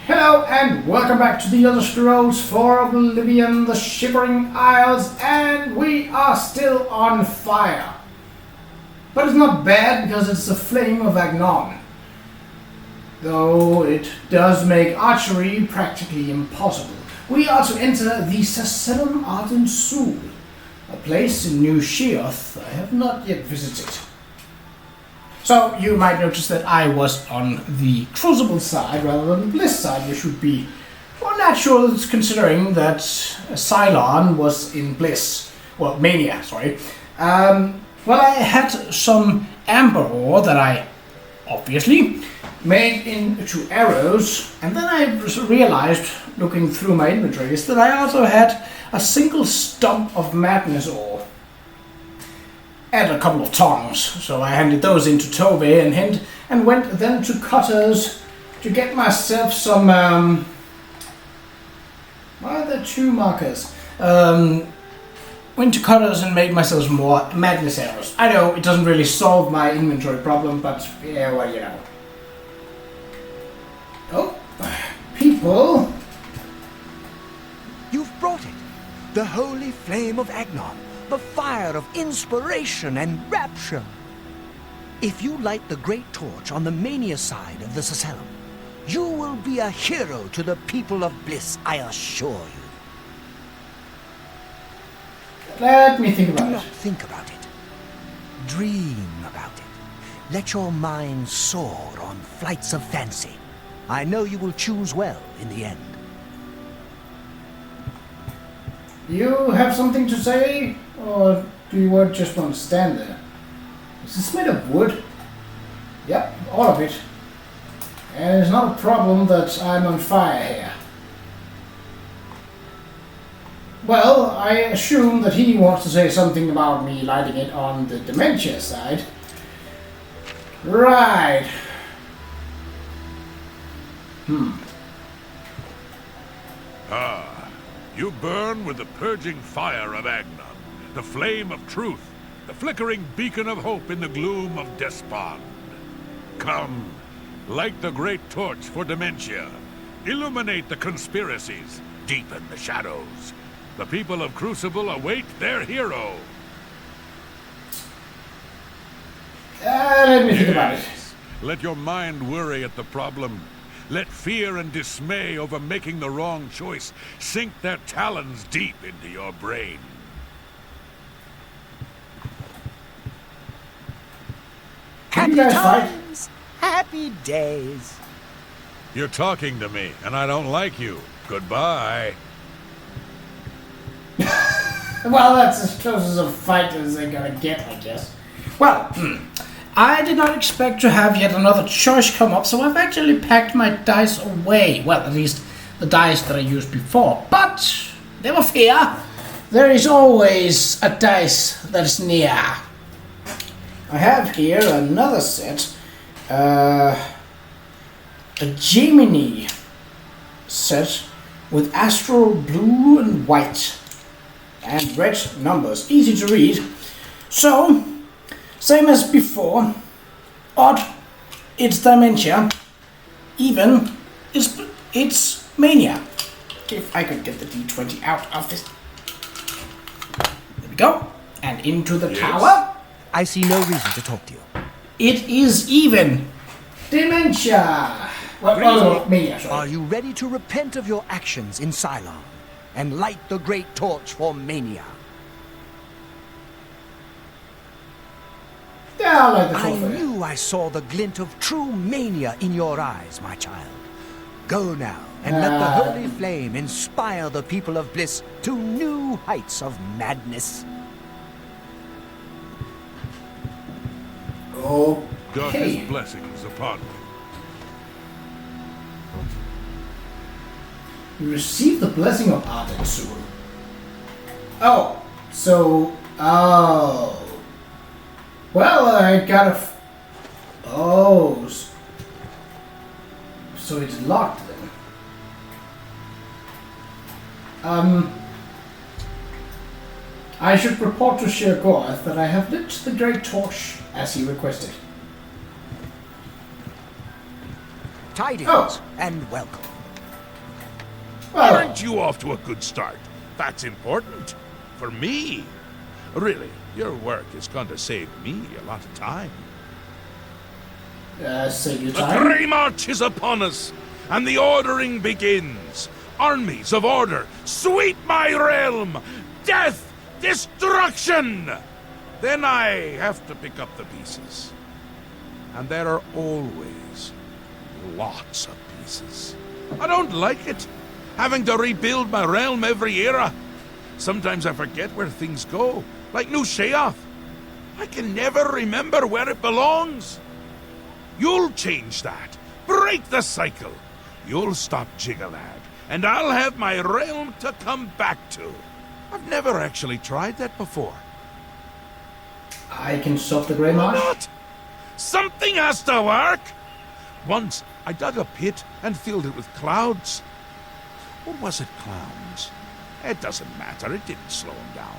Hello and welcome back to the Elder Scrolls for Oblivion, the Shivering Isles, and we are still on fire. But it's not bad because it's the flame of Agnon. Though it does make archery practically impossible. We are to enter the Sacellum Ardent Sul, a place in New Sheoth I have not yet visited. So you might notice that I was on the Crucible side rather than the Bliss side, which would be more natural considering that Cylon was in Bliss. Well, Mania, sorry. Well, I had some amber ore that I obviously made into arrows, and then I realized, looking through my inventories, that I also had a single stump of madness ore. And a couple of tongs, so I handed those into Tove and went then to Qa'Rajh to get myself some, why are there two markers? Went to Qa'Rajh and made myself some more madness arrows. I know, it doesn't really solve my inventory problem, but yeah, well, you know. Oh, people. You've brought it, the holy flame of Agnon. The fire of inspiration and rapture. If you light the great torch on the Mania side of the Sacellum, you will be a hero to the people of Bliss, I assure you. Let me think about it. Do not think about it. Dream about it. Let your mind soar on flights of fancy. I know you will choose well in the end. You have something to say? Or do you just want to stand there? Is this made of wood? Yep, all of it. And it's not a problem that I'm on fire here. Well, I assume that he wants to say something about me lighting it on the dementia side. Right. You burn with the purging fire of Agnon, the flame of truth, the flickering beacon of hope in the gloom of despond. Come, light the great torch for dementia. Illuminate the conspiracies, deepen the shadows. The people of Crucible await their hero. Let me think about it. Let your mind worry at the problem. Let fear and dismay over making the wrong choice sink their talons deep into your brain. Happy times! Happy days! You're talking to me, and I don't like you. Goodbye. Well, that's as close as a fight as they're gonna get, I guess. Well, I did not expect to have yet another choice come up, so I've actually packed my dice away. Well, at least the dice that I used before. But, never fear, there is always a dice that's near. I have here another set, a Gemini set with astral blue and white and red numbers, easy to read. So, same as before, odd, it's dementia, even, it's mania. If I could get the D20 out of this. There we go, and into the tower. I see no reason to talk to you. It is even dementia. Well, mania, sorry. Are you ready to repent of your actions in Cylon and light the great torch for Mania? Yeah, I like the I torch. knew I saw the glint of true mania in your eyes, my child. Go now and let the holy flame inspire the people of Bliss to new heights of madness. God Okay. his blessings upon you. You receive the blessing of Ardent Sul. Oh, so, well, I got a. So it's locked then. I should report to Qa'Rajh that I have lit the great torch as he requested. Tidings and welcome. Well, Aren't you off to a good start? That's important. For me. Really, your work is going to save me a lot of time. save your The time. Grey March is upon us, and the ordering begins. Armies of order, sweep my realm! Death! Destruction! Then I have to pick up the pieces. And there are always lots of pieces. I don't like it, having to rebuild my realm every era. Sometimes I forget where things go, like New Sheoth. I can never remember where it belongs. You'll change that. Break the cycle. You'll stop Jiggalad, and I'll have my realm to come back to. I've never actually tried that before. I can stop the Grey Why March. not? Something has to work. Once I dug a pit and filled it with clouds. Or was it clowns? It doesn't matter. It didn't slow him down.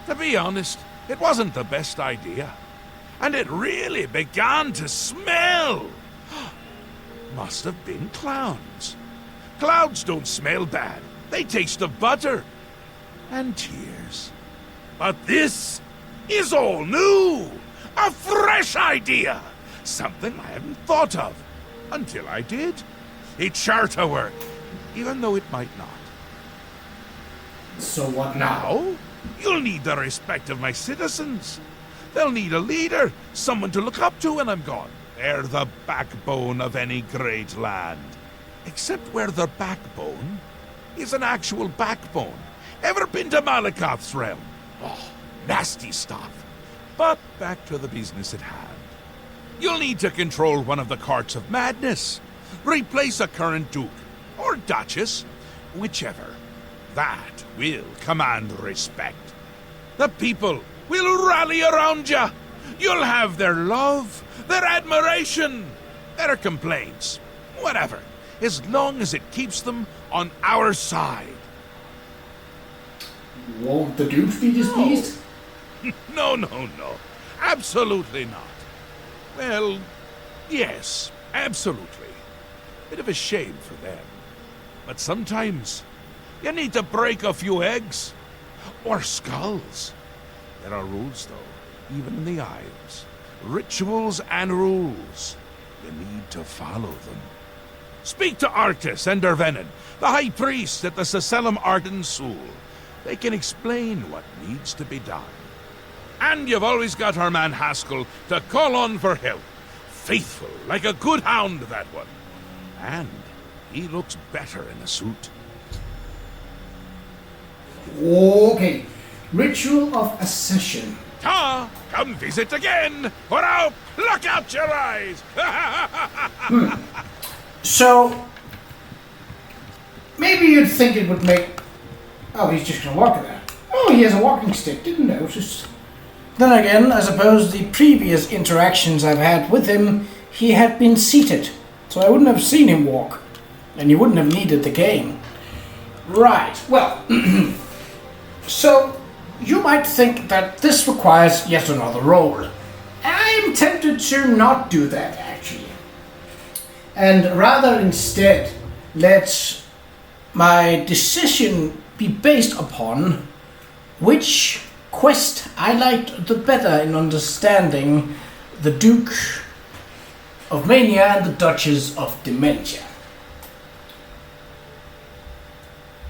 To be honest, it wasn't the best idea. And it really began to smell. Must have been clowns. Clouds don't smell bad. They taste of butter. And tears. But this is all new. A fresh idea. Something I hadn't thought of. Until I did. It's sure to work. Even though it might not. So what now? Now, you'll need the respect of my citizens. They'll need a leader, someone to look up to when I'm gone. They're the backbone of any great land. Except where their backbone is an actual backbone. Ever been to Malakoth's realm? Oh, nasty stuff. But back to the business at hand. You'll need to control one of the courts of madness. Replace a current duke, or duchess, whichever. That will command respect. The people will rally around you. You'll have their love, their admiration, their complaints, whatever, as long as it keeps them on our side. Won't the Duke be displeased? No, absolutely not. Well, yes, absolutely. Bit of a shame for them. But sometimes you need to break a few eggs. Or skulls. There are rules, though, even in the Isles. Rituals and rules. You need to follow them. Speak to Artis and Dervenin, the High Priest at the Sacelum Arden Sul. They can explain what needs to be done. And you've always got our man Haskell to call on for help. Faithful, like a good hound, that one. And he looks better in a suit. Okay. Ritual of Accession. Ta! Come visit again, or I'll pluck out your eyes! So, maybe you'd think it would make... Oh, he's just going to walk there. Oh, he has a walking stick. Didn't notice. Then again, I suppose the previous interactions I've had with him, he had been seated. So I wouldn't have seen him walk. And you wouldn't have needed the cane. Right, well... So, you might think that this requires yet another roll. I'm tempted to not do that, actually. And rather instead, let my decision be based upon which quest I liked the better in understanding the Duke of Mania and the Duchess of Dementia.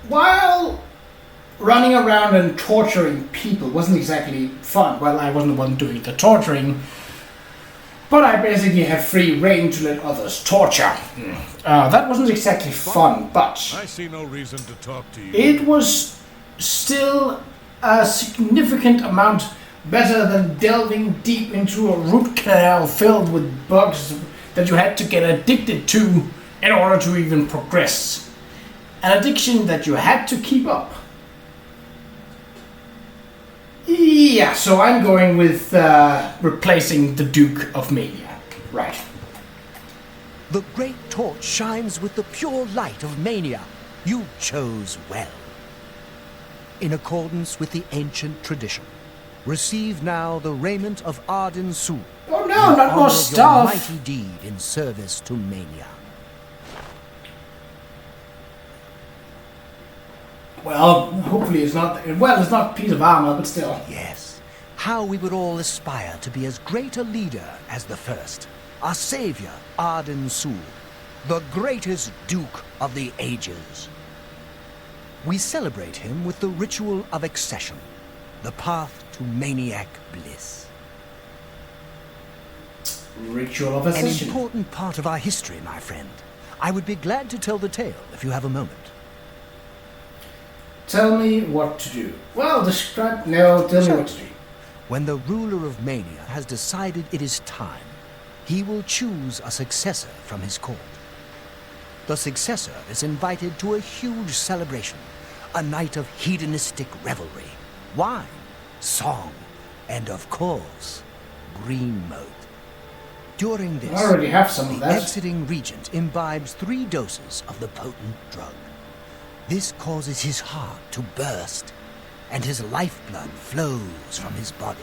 While running around and torturing people wasn't exactly fun. Well, I wasn't the one doing the torturing, but I basically had free reign to let others torture. That wasn't exactly fun, but I see no reason to talk to you. it was still a significant amount better than delving deep into a root canal filled with bugs that you had to get addicted to in order to even progress. An addiction that you had to keep up. Yeah, so I'm going with replacing the Duke of Mania. Right. The great torch shines with the pure light of Mania. You chose well. In accordance with the ancient tradition, receive now the raiment of Arden Sul. Oh no, not more Your stuff. mighty deed in service to Mania. Well, hopefully it's not... Well, it's not a piece of armor, but still. Yes, how we would all aspire to be as great a leader as the first. Our savior, Arden Sul, the greatest Duke of the Ages. We celebrate him with the ritual of accession, the path to maniac bliss. Ritual of An accession. important part of our history, my friend. I would be glad to tell the tale if you have a moment. Tell me what to do. Well, describe... No, tell me what to do. When the ruler of Mania has decided it is time, he will choose a successor from his court. The successor is invited to a huge celebration, a night of hedonistic revelry, wine, song, and of course, green moat. During this, I already have some of the that. exiting regent imbibes 3 doses of the potent drug. This causes his heart to burst, and his lifeblood flows from his body.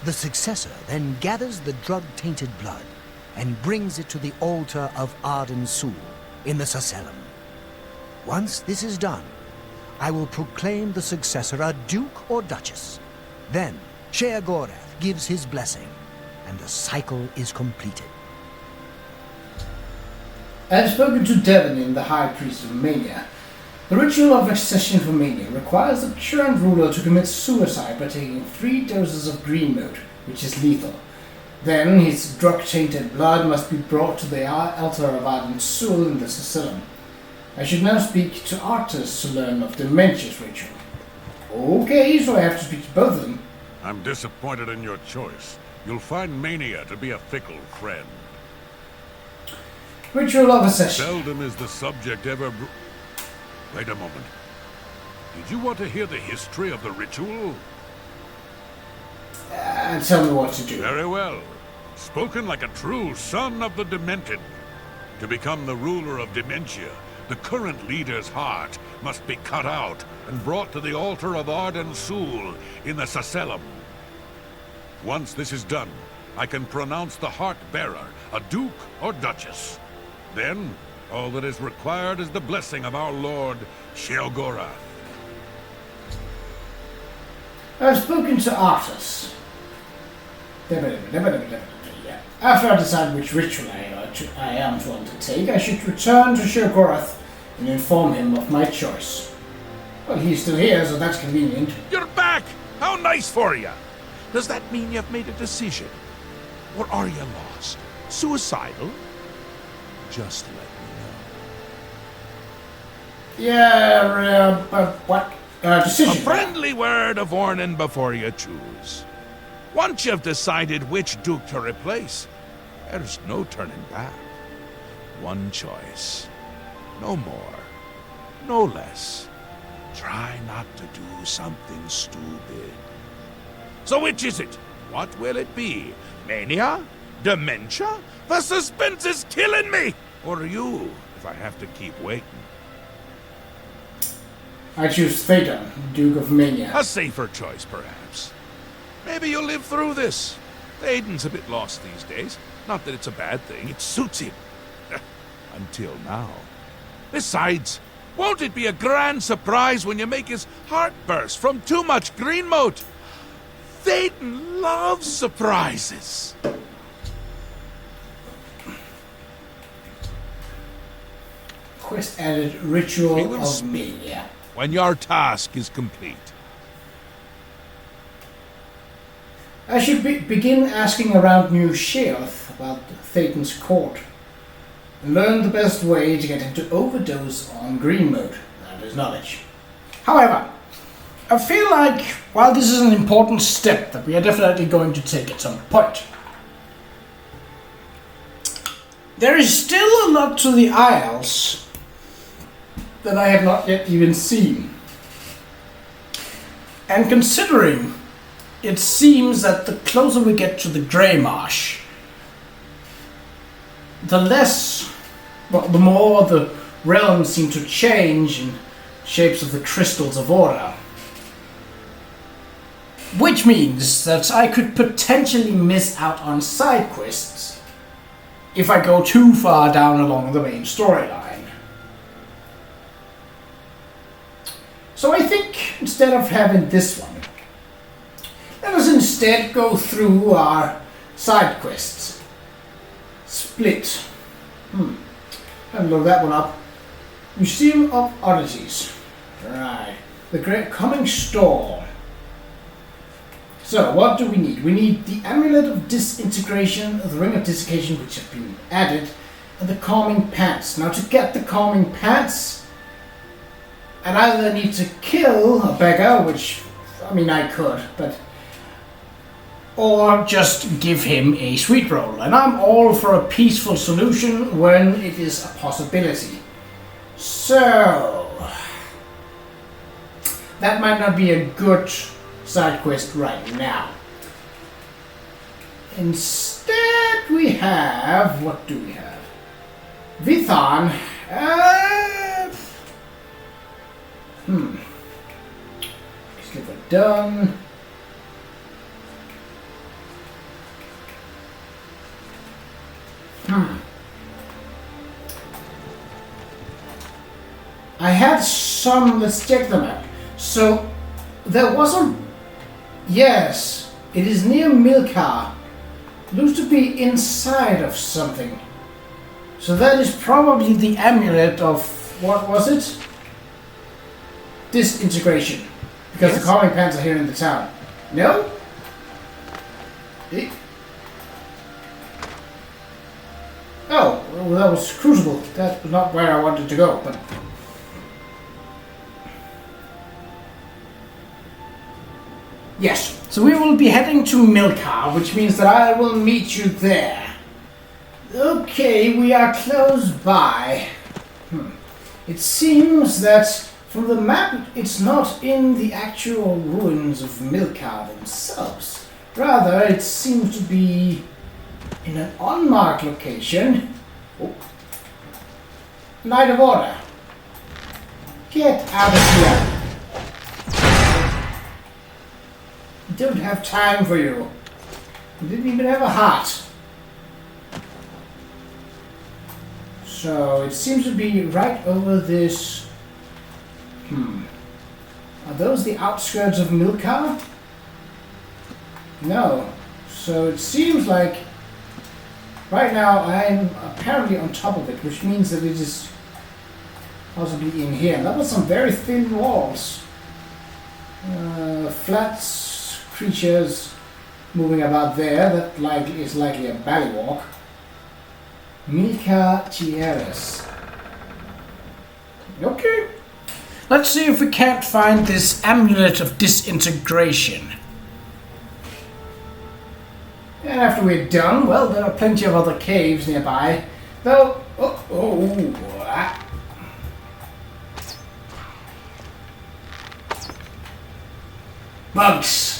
The successor then gathers the drug-tainted blood and brings it to the altar of Arden Sul in the Sacellum. Once this is done, I will proclaim the successor a duke or duchess. Then Qa'Rajh gives his blessing, and the cycle is completed. I have spoken to Devanin, the High Priest of Mania. The ritual of accession for Mania requires the current ruler to commit suicide by taking 3 doses of green moat, which is lethal. Then his drug-tainted blood must be brought to the altar of Arden Sul in the Sicilian. I should now speak to Artus to learn of Dementia's ritual. Okay, so I have to speak to both of them. I'm disappointed in your choice. You'll find Mania to be a fickle friend. Ritual of accession. Seldom is the subject ever Wait a moment. Did you want to hear the history of the ritual? Tell me what to do. Very well. Spoken like a true son of the Demented. To become the ruler of Dementia, the current leader's heart must be cut out and brought to the altar of Arden Sul in the Sacellum. Once this is done, I can pronounce the heart bearer a duke or duchess. Then, all that is required is the blessing of our Lord Qa'Rajh. I've spoken to Artus. After I decide which ritual I am to undertake, I should return to Qa'Rajh and inform him of my choice. Well, he's still here, so that's convenient. You're back! How nice for you! Does that mean you've made a decision? Or are you lost? Suicidal? Just let me know. Yeah, what? A Decision. friendly word of warning before you choose. Once you've decided which Duke to replace, there's no turning back. One choice. No more. No less. Try not to do something stupid. So which is it? What will it be? Mania? Dementia? The suspense is killing me! Or you, if I have to keep waiting. I choose Phaeton, Duke of Mania. A safer choice, perhaps. Maybe you'll live through this. Aiden's a bit lost these days. Not that it's a bad thing, it suits him. Until now. Besides, won't it be a grand surprise when you make his heart burst from too much green moat? Phaeton loves surprises. Quest added Ritual of Mania. When your task is complete. I should begin asking around New Sheoth about Phaeton's court and learn the best way to get him to overdose on green mode. That is knowledge. However, I feel like while this is an important step that we are definitely going to take at some point, there is still a lot to the Isles that I have not yet even seen. And considering it seems that the closer we get to the Grey Marsh, the more the realms seem to change in shapes of the crystals of order. Which means that I could potentially miss out on side quests if I go too far down along the main storyline. So I think instead of having this one, let us instead go through our side quests. Split. I'll load that one up. Museum of Oddities. Right. The Great Coming Storm. So, what do we need? We need the Amulet of Disintegration, the Ring of Desiccation, which have been added, and the Calming Pants. Now, to get the Calming Pants, I'd either need to kill a beggar, which, I mean, I could, but... or just give him a sweet roll. And I'm all for a peaceful solution when it is a possibility. So... that might not be a good side quest right now. Instead we have... what do we have? Vithan. Sliver done. I had some... let's check them out. So, there wasn't... yes, it is near Milka. Looks to be inside of something. So that is probably the amulet of... what was it? Disintegration. Because yes. The Calming Pants are here in the town. No? Oh, well, that was Crucible. That's not where I wanted to go, but... yes, so we will be heading to Milka, which means that I will meet you there. Okay, we are close by. It seems that from the map it's not in the actual ruins of Milka themselves. Rather, it seems to be in an unmarked location. Oh. Knight of Order. Get out of here. Don't have time for you. You didn't even have a heart. So it seems to be right over this. Are those the outskirts of Milka? No. So it seems like right now I'm apparently on top of it, which means that it is possibly in here. That was some very thin walls. Flats. Creatures moving about there. That is likely a ballywalk. Milka Qa'Rajh. Okay. Let's see if we can't find this Amulet of Disintegration. And after we're done, well, there are plenty of other caves nearby. Though, bugs.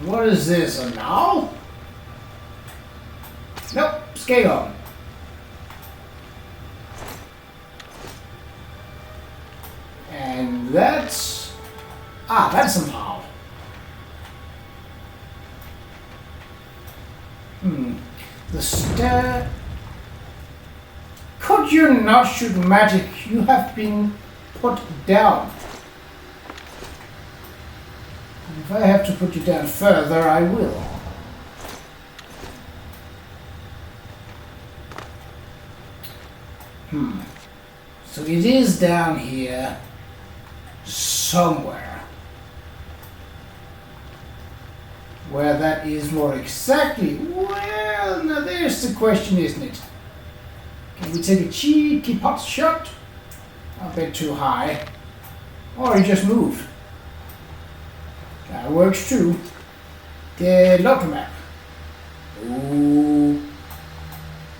What is this, a now? Nope, scale. And that's... that's a now. The stair... could you not shoot magic? You have been put down. If I have to put you down further, I will. So it is down here somewhere. Where that is more exactly... well, now there's the question, isn't it? Can we take a cheeky pot shot? A bit too high. Or he just moved. That works too. The local map.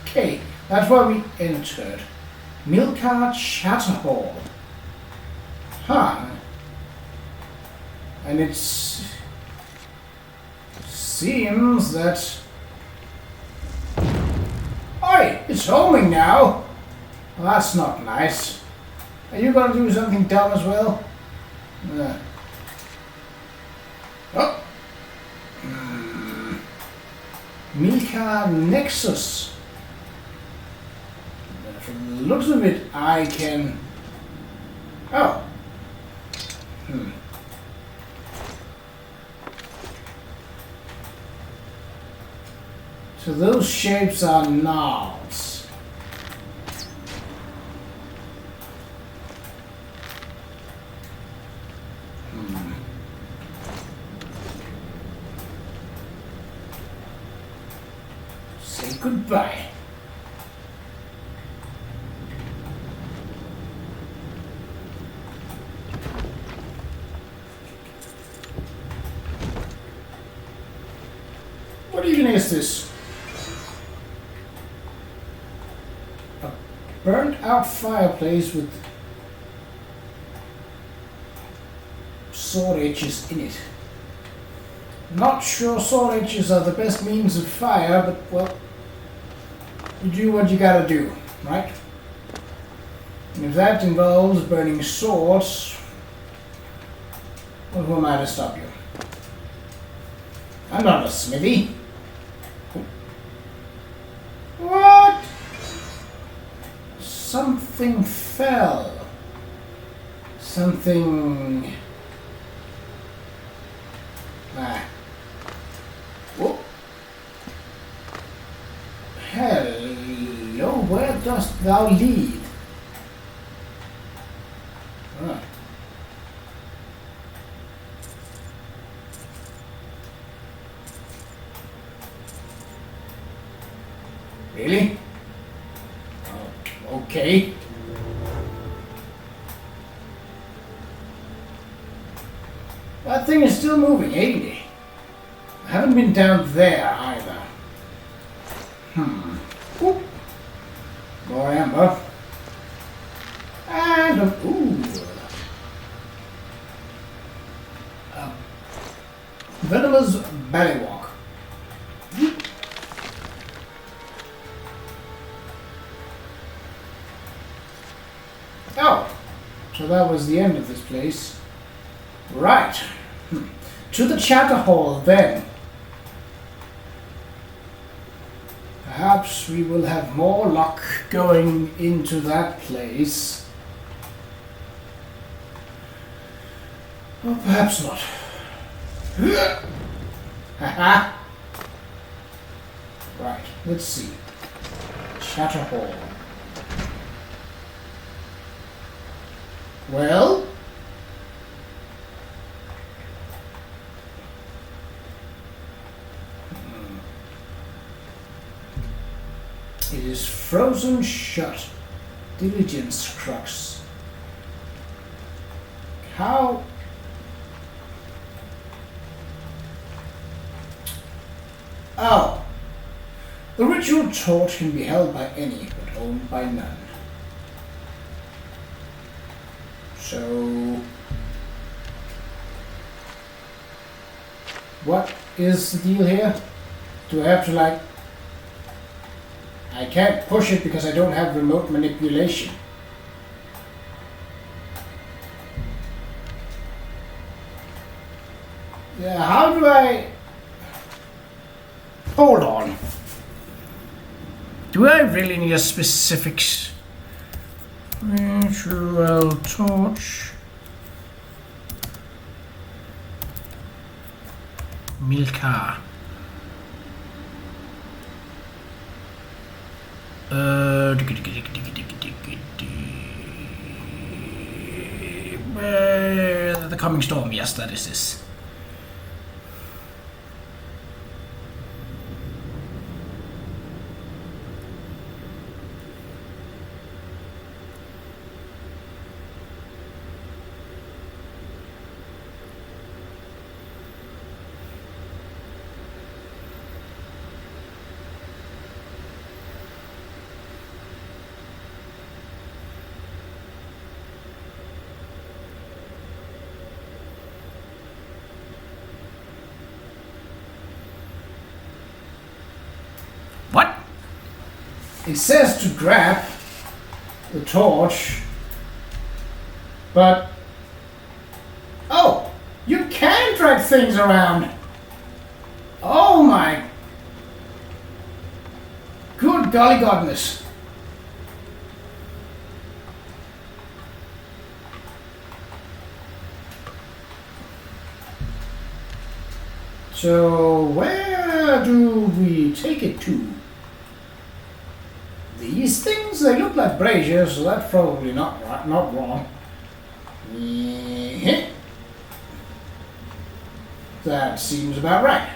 Okay, that's where we entered. Milka Chatter Hall. And it seems that... oi, it's homing now. Well, that's not nice. Are you going to do something dumb as well? Milka Nexus. From the looks of it, I can... oh, So those shapes are knobs. Say goodbye. What even is this? A burnt out fireplace with sword edges in it. Not sure sword edges are the best means of fire, but well, you do what you gotta do, right? And if that involves burning swords, well, who am I to stop you? I'm not a smithy. What? Something fell. Something... Whoop. Hello, where dost thou lead? Ah. Really? Oh, okay. That thing is still moving, ain't it? I haven't been down there either. Oop. More amber. And venomous ballywalk. Oh, so that was the end of this place. Right. To the chatter hall then. Perhaps we will have more luck going into that place. Or perhaps not. Haha. Right, let's see. Chatter hall. Well? It is frozen shut. Diligence crux. How? Oh. The ritual torch can be held by any, but owned by none. So, what is the deal here? Do I have to like... I can't push it because I don't have remote manipulation. Yeah, how do I... Hold on. Do I really need a specific... Ritual torch. Milka. The coming storm. Yes, that is this. What? It says to grab the torch, but... Oh! You can drag things around! Oh my... Good golly godness. So where do we take it to? These things, they look like braziers, so that's probably not right, not wrong. That seems about right.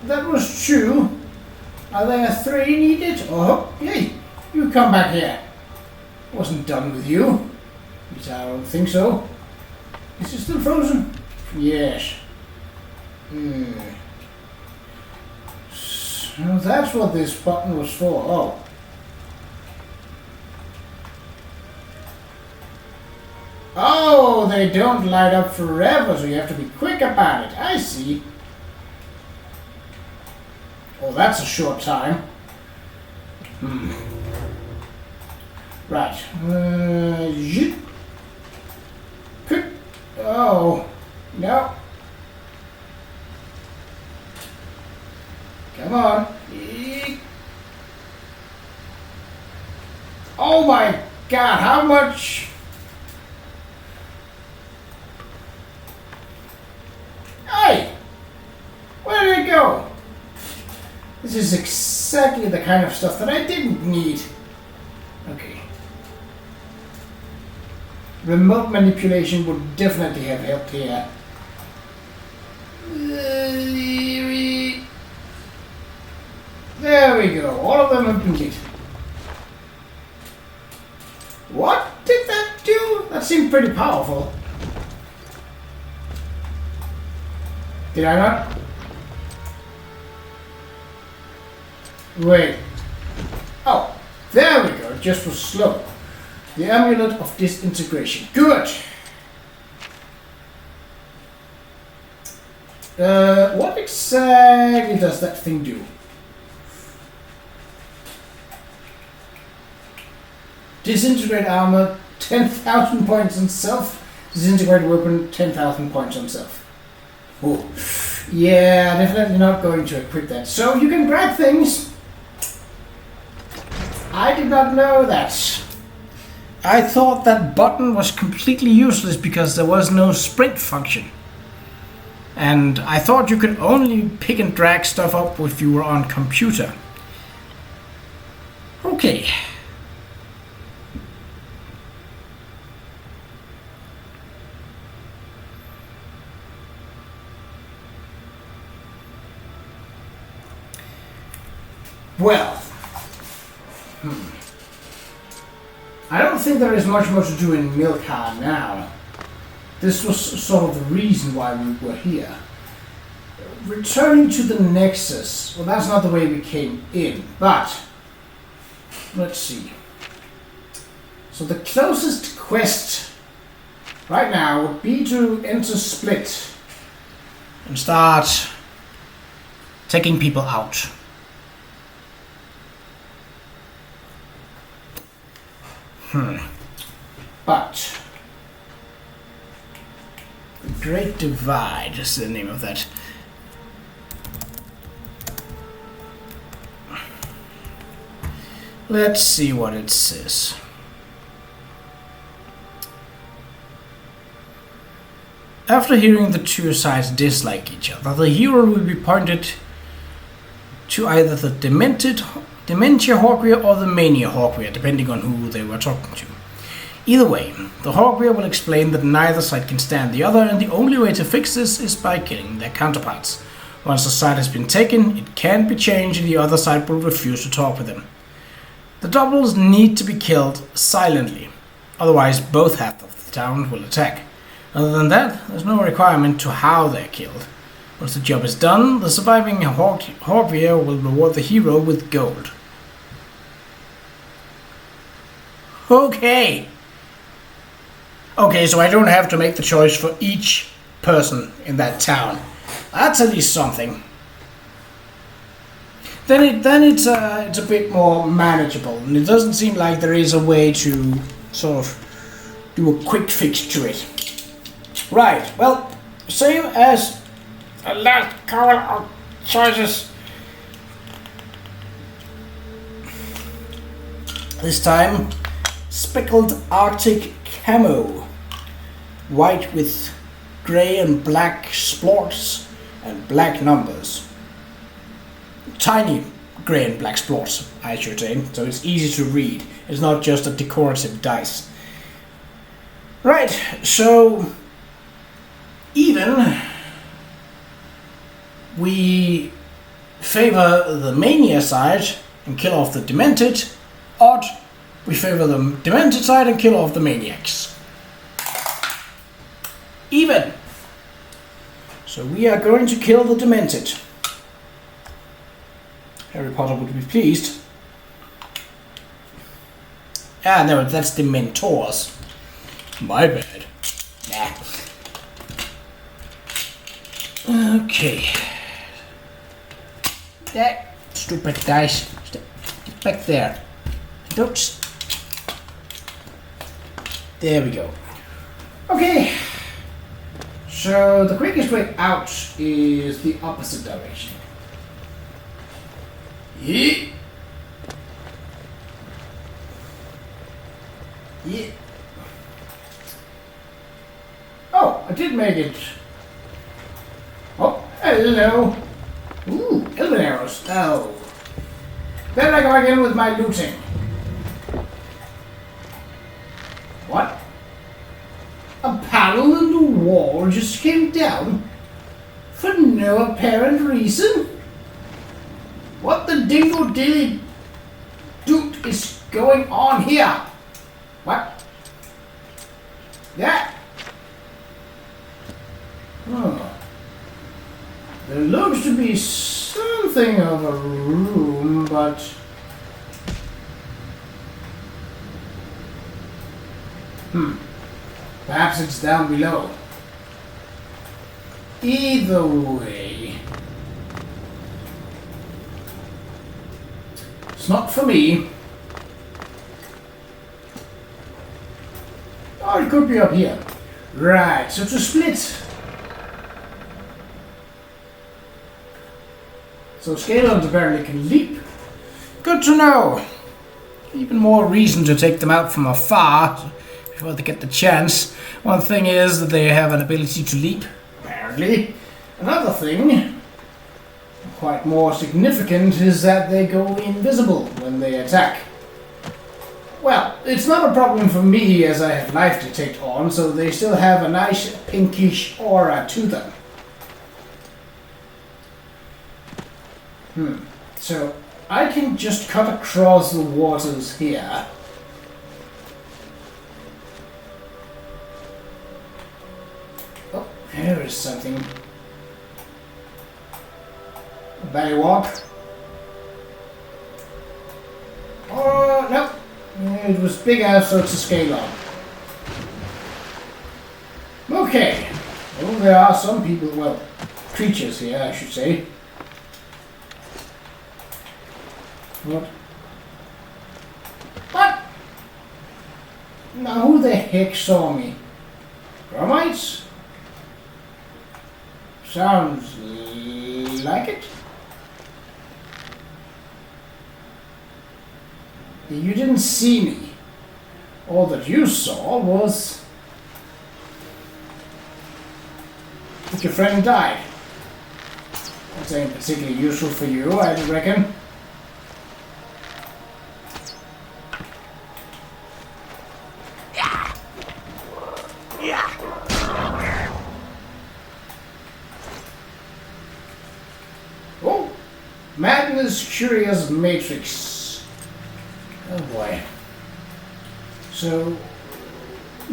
That was true. Are there 3 needed? Oh, yay! You come back here. Wasn't done with you. At least I don't think so. Is it still frozen? Yes. So that's what this button was for. Oh. Oh, they don't light up forever, so you have to be quick about it. I see. Oh, that's a short time. Right. Oh, no. Come on. Oh my God, how much? Hey! Where did it go? This is exactly the kind of stuff that I didn't need. Okay. Remote manipulation would definitely have helped here. There we go. All of them have been hit. What did that do? That seemed pretty powerful. Did I not? Wait. Oh, there we go. It just was slow. The amulet of disintegration. Good. What exactly does that thing do? Disintegrate armor, 10,000 points on self. Disintegrate weapon, 10,000 points on self. Oh, yeah, definitely not going to equip that. So you can grab things. I did not know that. I thought that button was completely useless because there was no sprint function. And I thought you could only pick and drag stuff up if you were on computer. Okay. Well, I don't think there is much more to do in Milkar now. This was sort of the reason why we were here. Returning to the Nexus, well, that's not the way we came in, but let's see. So the closest quest right now would be to enter Split and start taking people out. But the Great Divide is the name of that. Let's see what it says. After hearing the two sides dislike each other, the hero will be pointed to either the Dementia Hawkweir or the Mania Hawkweir, depending on who they were talking to. Either way, the Hawkweir will explain that neither side can stand the other, and the only way to fix this is by killing their counterparts. Once the side has been taken, it can't be changed and the other side will refuse to talk with them. The doubles need to be killed silently, otherwise both halves of the town will attack. Other than that, there's no requirement to how they're killed. Once the job is done, the surviving Hawkweir will reward the hero with gold. Okay, so I don't have to make the choice for each person in that town. That's at least something. Then it's a bit more manageable, and it doesn't seem like there is a way to sort of do a quick fix to it. Right, well, same as the last couple of choices. This time, speckled Arctic camo. white with grey and black splotches and black numbers. Tiny grey and black splotches, I should say, so it's easy to read. It's not just a decorative dice. Right, so even we favor the mania side and kill off the demented. Odd, we favor the demented side and kill off the maniacs. Even. So we are going to kill the demented. Harry Potter would be pleased. Ah, no, that's the mentors. My bad. Nah. Okay. That stupid dice. Get back there. Don't. There we go. Okay. So the quickest way out is the opposite direction. Yeah. Yeah. Oh, I did make it. Oh, hello. Ooh, elven arrows. Oh. Then I go again with my looting. What? A panel in the wall just came down? For no apparent reason? What the dingo dilly doot is going on here? What? Yeah. Oh. There looks to be something of a room, but... Perhaps it's down below. Either way... It's not for me. Oh, it could be up here. Right, so to split. So Scalons apparently can leap. Good to know. Even more reason to take them out from afar before they get the chance. One thing is that they have an ability to leap, apparently. Another thing, quite more significant, is that they go invisible when they attack. Well, it's not a problem for me as I have life detect on, so they still have a nice pinkish aura to them. So I can just cut across the waters here. Oh, here is something. A valley walk. Oh, no. It was big enough so it's a scale on. Okay. Well, there are some people, well, creatures here, I should say. What? What? Now who the heck saw me? Gromites? Sounds like it. You didn't see me. All that you saw was that your friend died. That ain't particularly useful for you, I reckon. Oh, Madness Curious Matrix. Oh boy. So,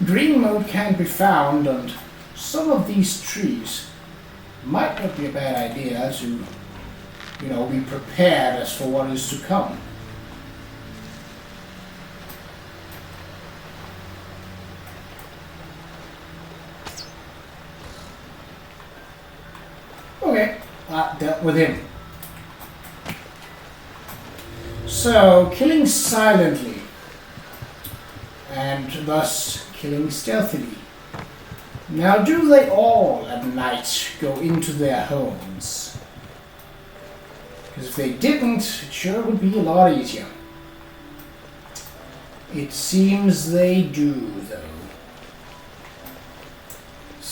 green mode can be found on some of these trees. Might not be a bad idea to, be prepared as for what is to come. Okay, dealt with him. So, killing silently, and thus killing stealthily. Now, do they all at night go into their homes? Because if they didn't, it sure would be a lot easier. It seems they do, though.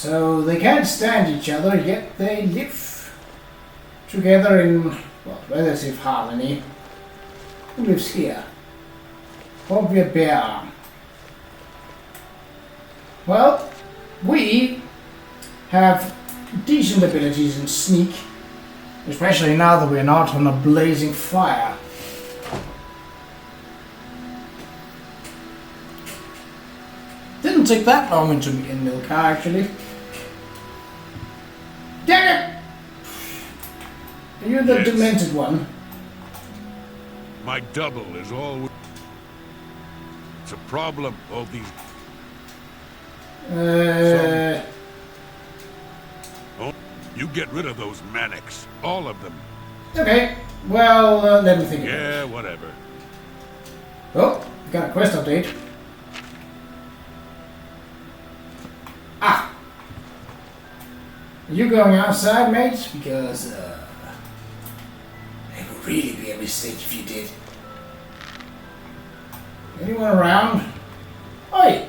So they can't stand each other, yet they live together in, well, relative harmony. Who lives here? Probably a bear. Well, we have decent abilities in sneak, especially now that we're not on a blazing fire. Didn't take that long into me in Milka, actually. Dang it! Are you the Yes. demented one? My double is always... It's a problem, all these... Oh, you get rid of those manics. All of them. Okay. Well, let me think. Yeah, whatever. Oh, got a quest update. Ah! Are you going outside, mate? Because, it would really be a mistake if you did. Anyone around? Oi!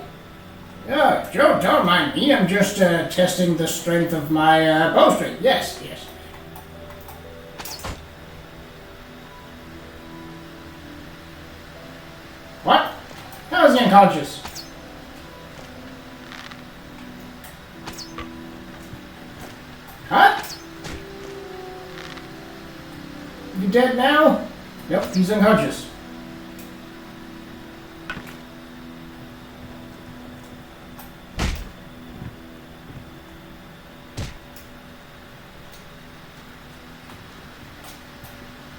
Yeah, Joe, don't mind me. I'm just testing the strength of my bowstring. Yes, yes. What? How is he unconscious? What? You dead now? Nope, he's unconscious.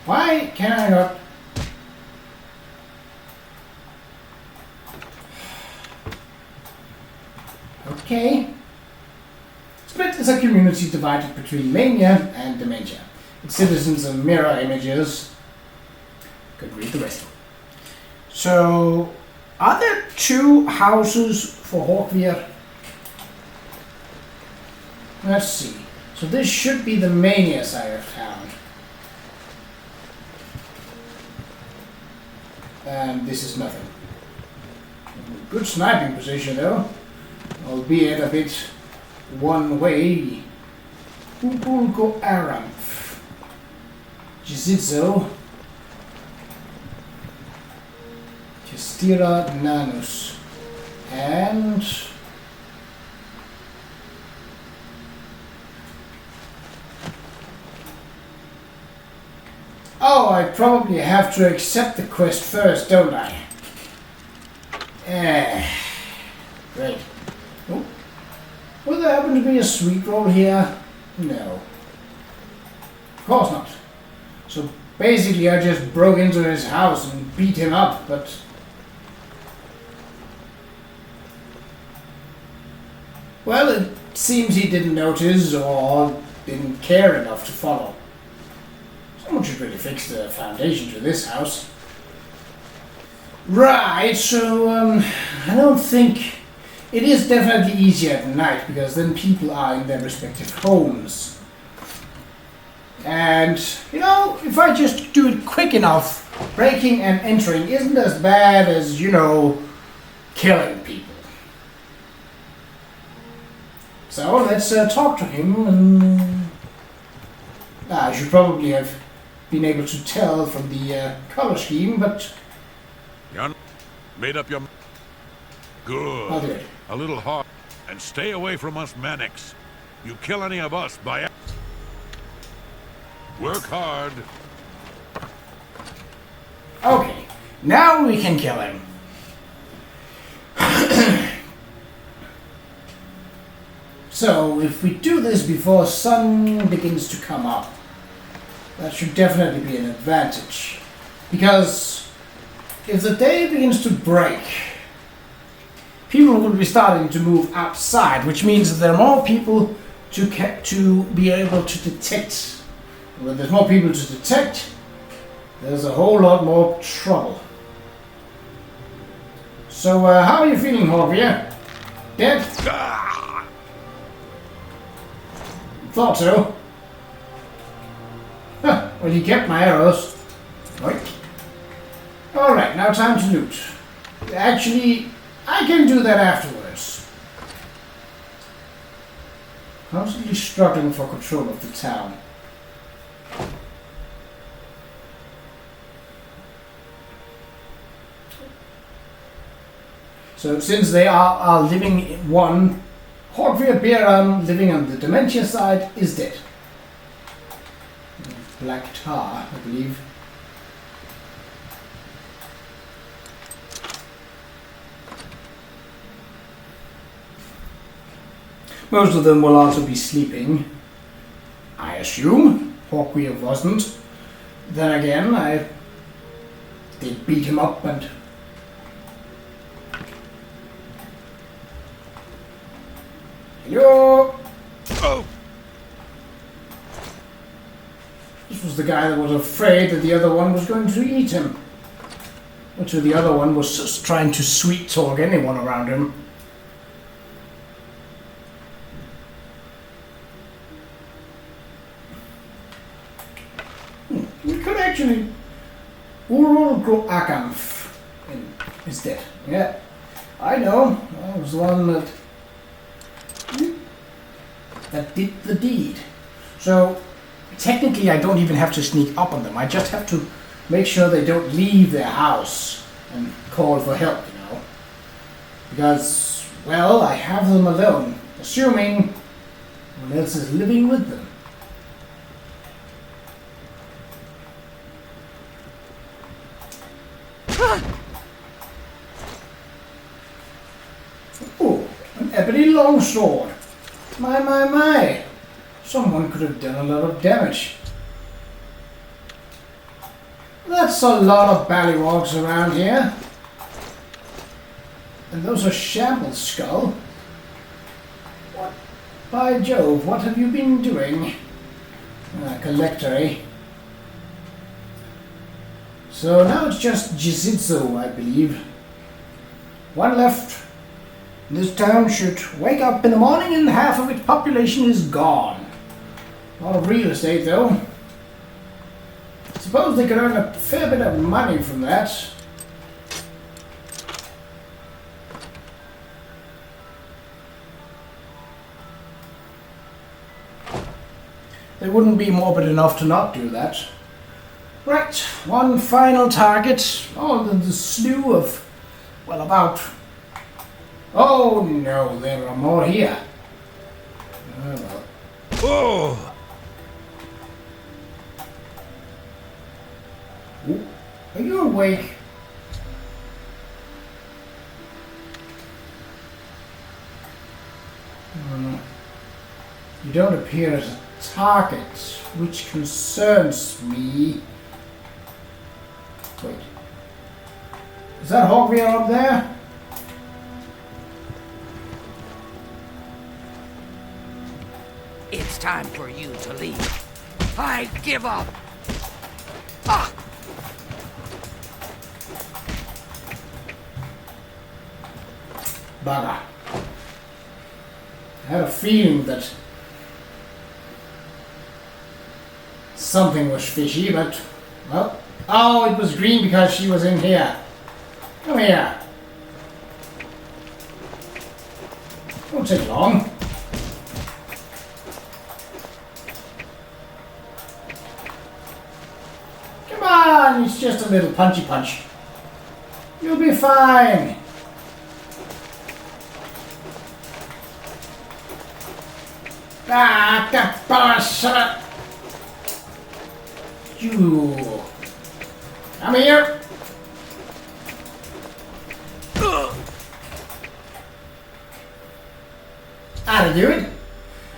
Why can I not? Okay. Split is a community divided between mania and dementia. Its citizens are mirror images. Could read the rest. So, are there two houses for Hawkweir? Let's see. So this should be the mania side of town. And this is nothing. Good sniping position though, albeit a bit one way. Qa'Rajh, Jizizo, Kestira Nanus, and oh, I probably have to accept the quest first, don't I? Great. Oh. Will there happen to be a sweet roll here? No. Of course not. So basically I just broke into his house and beat him up, but... well, it seems he didn't notice or didn't care enough to follow. Someone should really fix the foundation to this house. Right, so, I don't think... it is definitely easier at night, because then people are in their respective homes. And, you know, if I just do it quick enough, breaking and entering isn't as bad as, you know, killing people. So, let's talk to him, and... I should probably have been able to tell from the color scheme, but... You made up your... Good. I'll do it. A little hard. And stay away from us manics. You kill any of us by... work hard. Okay, now we can kill him. So, if we do this before sun begins to come up, that should definitely be an advantage. Because if the day begins to break, people will be starting to move outside, which means that there are more people to be able to detect. When there's more people to detect, there's a whole lot more trouble. So, how are you feeling, Hawkweir? Dead? Thought so. Huh, well, he kept my arrows. Right. Alright, now time to loot. Actually, I can do that afterwards. constantly struggling for control of the town. So since they are living in one, Horkvir Beran, living on the dementia side, is dead. Black tar, I believe. Most of them will also be sleeping, I assume. Horkvir wasn't. Then again, I did beat him up and... Hello! Oh! This was the guy that was afraid that the other one was going to eat him. Which the other one was just trying to sweet talk anyone around him. We could actually... Qa'Rajh is dead. Yeah, I know. I was the one that did the deed. So, technically I don't even have to sneak up on them. I just have to make sure they don't leave their house and call for help, you know. Because, well, I have them alone. Assuming no one else is living with them. Oh, an ebony longsword. My. Someone could have done a lot of damage. That's a lot of ballywogs around here. And those are Shambles' skull. What? By Jove, what have you been doing? Collector, eh? So now it's just Jizitsu, I believe. One left. This town should wake up in the morning and half of its population is gone. A lot of real estate, though. Suppose they could earn a fair bit of money from that. They wouldn't be morbid enough to not do that. Right, one final target. Oh, the slew of, well, about... Oh no, there are more here. Oh well. Oh! Ooh, are you awake? You don't appear as a target, which concerns me. Wait. Is that Horkvir up there? It's time for you to leave. I give up. Ah! Bugger. I had a feeling that something was fishy, but, well... Oh, it was green because she was in here. Come here. Won't take long. Come on, it's just a little punchy punch. You'll be fine. Ah, the boss! You come here. That'll do it.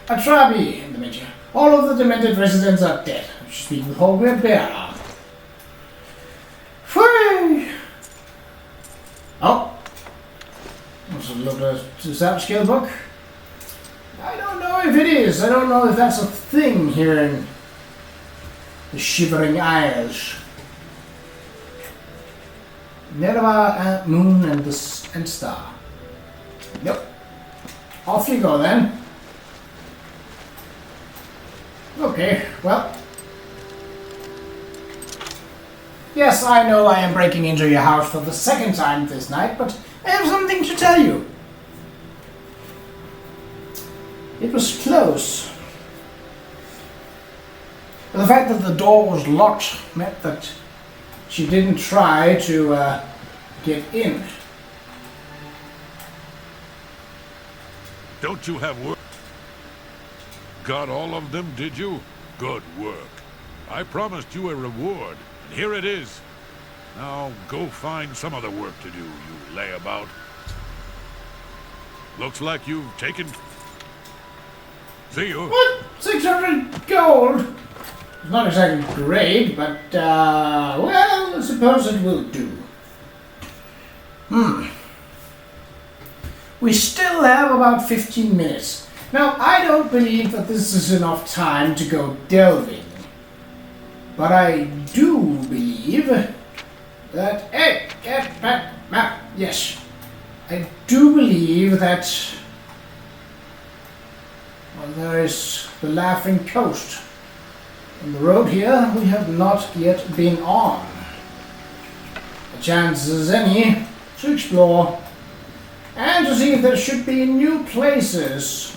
A Trabi in dementia. All of the demented residents are dead. I should speak with Horkvir Beran. Oh. Let's look at that skill book. I don't know if it is. I don't know if that's a thing here in the Shivering Isles. Nerva, moon, and star. Yep. Off you go then. Okay, well. Yes, I know I am breaking into your house for the second time this night, but I have something to tell you. It was close. But the fact that the door was locked meant that she didn't try to get in. Don't you have work? Got all of them, did you? Good work. I promised you a reward, and here it is. Now go find some other work to do, you layabout. Looks like you've taken... See you. What? 600 gold? Not exactly great, but, well, I suppose it will do. We still have about 15 minutes. Now, I don't believe that this is enough time to go delving. But I do believe that... Hey, get back, map. Yes. I do believe that... Well, there is the Laughing Coast. On the road here, we have not yet been on. The chance as any to explore and to see if there should be new places.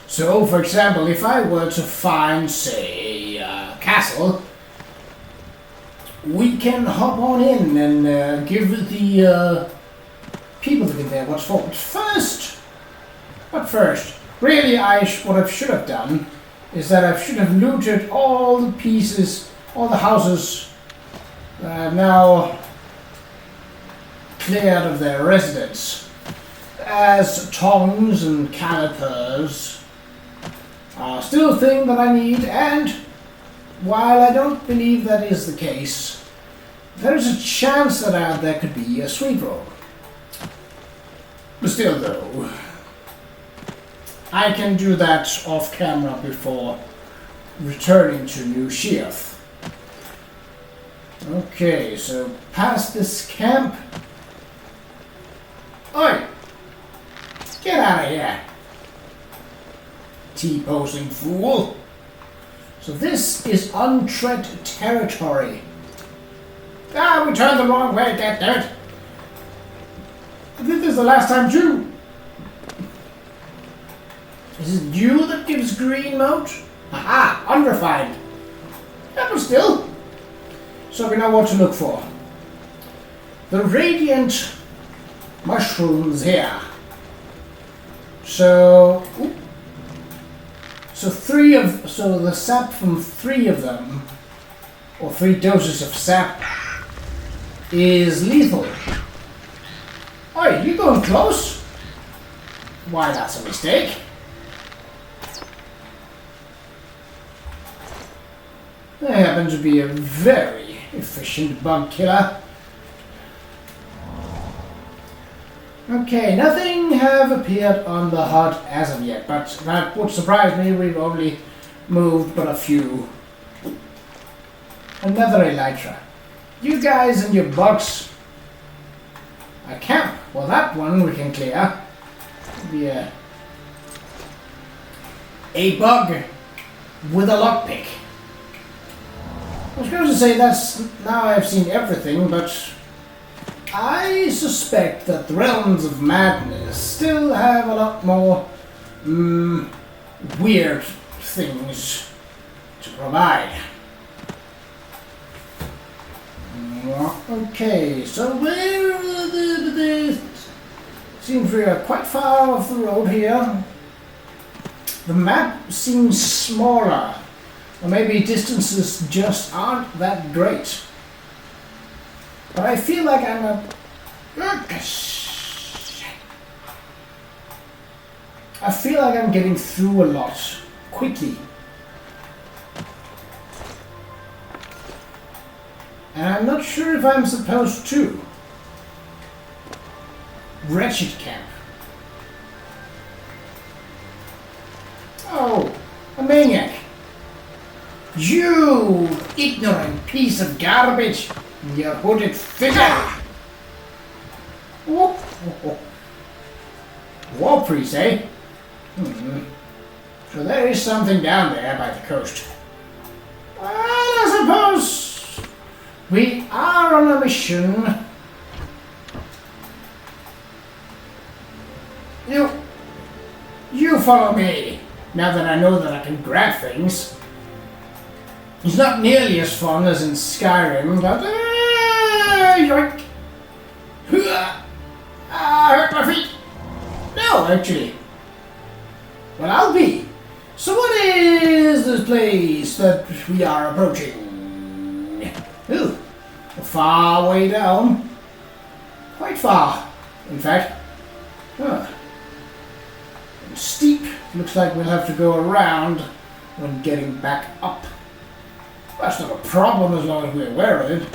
So, for example, if I were to find, say, a castle, we can hop on in and give the people that live there what's for. But first, really, what I should have done is that I should have looted all the pieces, all the houses that are now cleared of their residents, as tongs and calipers are still a thing that I need, and while I don't believe that is the case, there is a chance that there could be a sweet roll. But still, though, I can do that off camera before returning to New Sheath. Okay, so past this camp. Oi! Get out of here! T-posing fool! So this is untread territory. Ah, we turned the wrong way, goddammit! I think this is the last time too. Is it you that gives green moat? Aha! Unrefined. Yeah, but still. So we know what to look for. The radiant mushrooms here. So the sap from 3 of them, or 3 doses of sap, is lethal. Oi, you going close? Why, that's a mistake. I happen to be a very efficient bug killer. Okay, nothing have appeared on the hut as of yet, but that would surprise me. We've only moved but a few. Another elytra. You guys and your bugs. A camp. Well, that one we can clear. Be a bug with a lockpick. I was going to say that's now I've seen everything, but I suspect that the Realms of Madness still have a lot more weird things to provide. Okay, so seems we are quite far off the road here. The map seems smaller, or maybe distances just aren't that great. But I feel like I'm getting through a lot quickly. And I'm not sure if I'm supposed to. Wretched camp. Oh, a maniac. You ignorant piece of garbage. Your hooded figure. Whoop. War priest, eh? So there is something down there by the coast. Well, I suppose we are on a mission. You follow me, now that I know that I can grab things. It's not nearly as fun as in Skyrim, but... yoink! Hurt my feet! No, actually. Well, I'll be. So what is this place that we are approaching? Ooh, a far way down. Quite far, in fact. Huh. And steep. Looks like we'll have to go around when getting back up. That's not a problem as long as we're aware of it.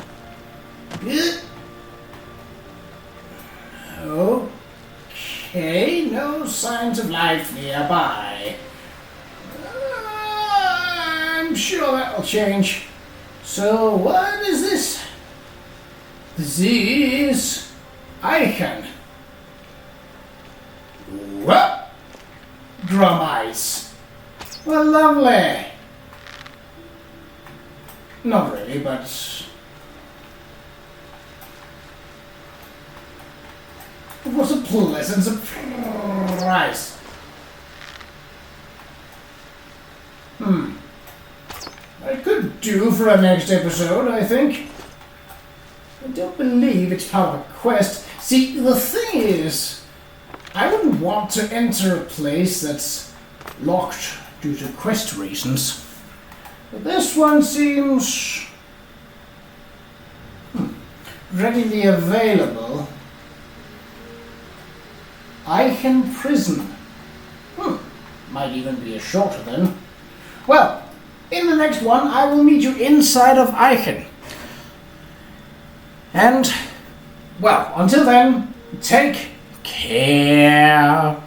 Okay, no signs of life nearby. I'm sure that'll change. So, what is this? This is Icon. What? Drum ice. Well, lovely. Not really, but... it was a pleasant surprise. I could do for our next episode, I think. I don't believe it's part of a quest. See, the thing is, I wouldn't want to enter a place that's locked due to quest reasons. But this one seems... readily available. Icon Prison. Might even be a shorter then. Well, in the next one, I will meet you inside of Icon. And, well, until then, take care.